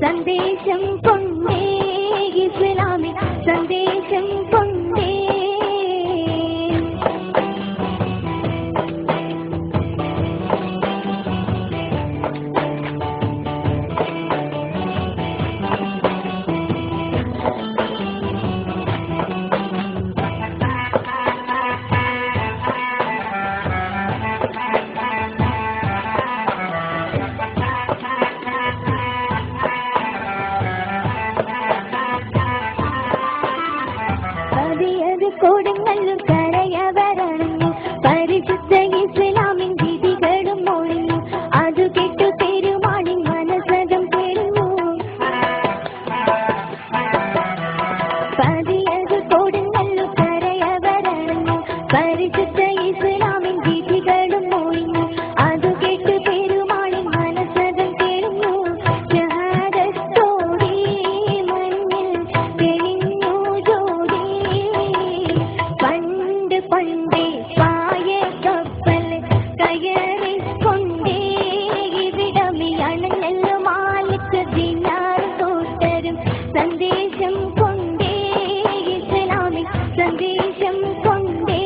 സന്ദേശം കൊണ്ടേ ഇസ്ലാമിൻ സന്ദേശം കൊണ്ടേ കൊടുങ്ങല്ലൂർ കരയവരണിഞ്ഞു പരിശുദ്ധ ഇസ്ലാമിൻ വിധികളും ഒളിഞ്ഞു അതു കേട്ടു പെരുമാളിൻ മനസ്സകം തെളിഞ്ഞു പതിയത് കൊടുങ്ങല്ലൂർ കരയവരണിഞ്ഞു പരിശുദ്ധ ഇസ്ലാമിൻ വിധികളും ഒളിഞ്ഞു അതു കേട്ടു പെരുമാളിൻ മനസ്സകം തെളിഞ്ഞു ഷഹാദത്തോടെ മണ്ണിൽ തെളിഞ്ഞു ജോഡി പണ്ടേ പായ കപ്പൽ കയറിക്കൊണ്ടേ ഇവിടമിയാണ് നെല്ലുമാലിക്ക് ദിനാർ കൂട്ടരും സന്ദേശം കൊണ്ടേ ഇസ്ലാമിൻ സന്ദേശം കൊണ്ടേ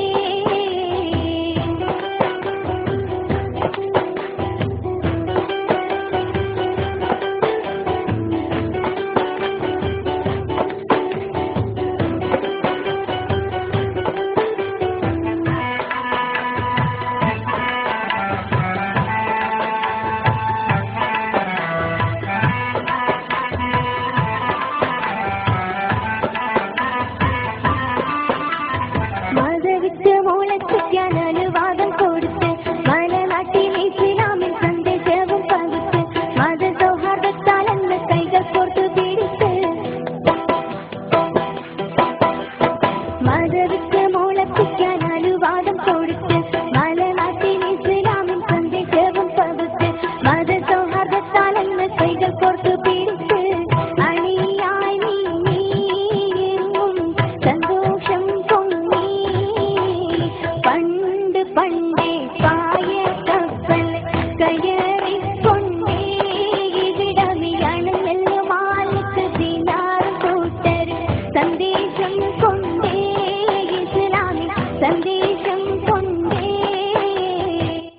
മുളയ്ക്കാൻ അനുവാദം കൊടുത്ത് മലനാട്ടിൽ ഇസ്ലാമിൻ സന്ദേശവും പകുത്ത് മതസൗഹാർദ്ദത്താൽ എന്ന കൈകൾ കോർത്തു പിടിച്ച് മതവിത്ത് മുളപ്പിക്കാൻ അനുവാദം കൊടുത്ത് മലനാട്ടിൽ ഇസ്ലാമിൻ സന്ദേശവും പകുത്ത് മതസൗഹാർദ്ദത്താൽ എന്ന കൈകൾ കോർത്തു പിടിച്ച് അണിയായി നീങ്ങും സന്തോഷം പൊങ്ങി പണ്ടേ പായ കപ്പൽ കയറിക്കൊണ്ടേ ഇവിടമിയാണ് നെല്ലുമാലിക്ക് ദിനാർ കൂട്ടരും സന്ദേശം കൊണ്ടേ ഇസ്ലാമിൻ സന്ദേശം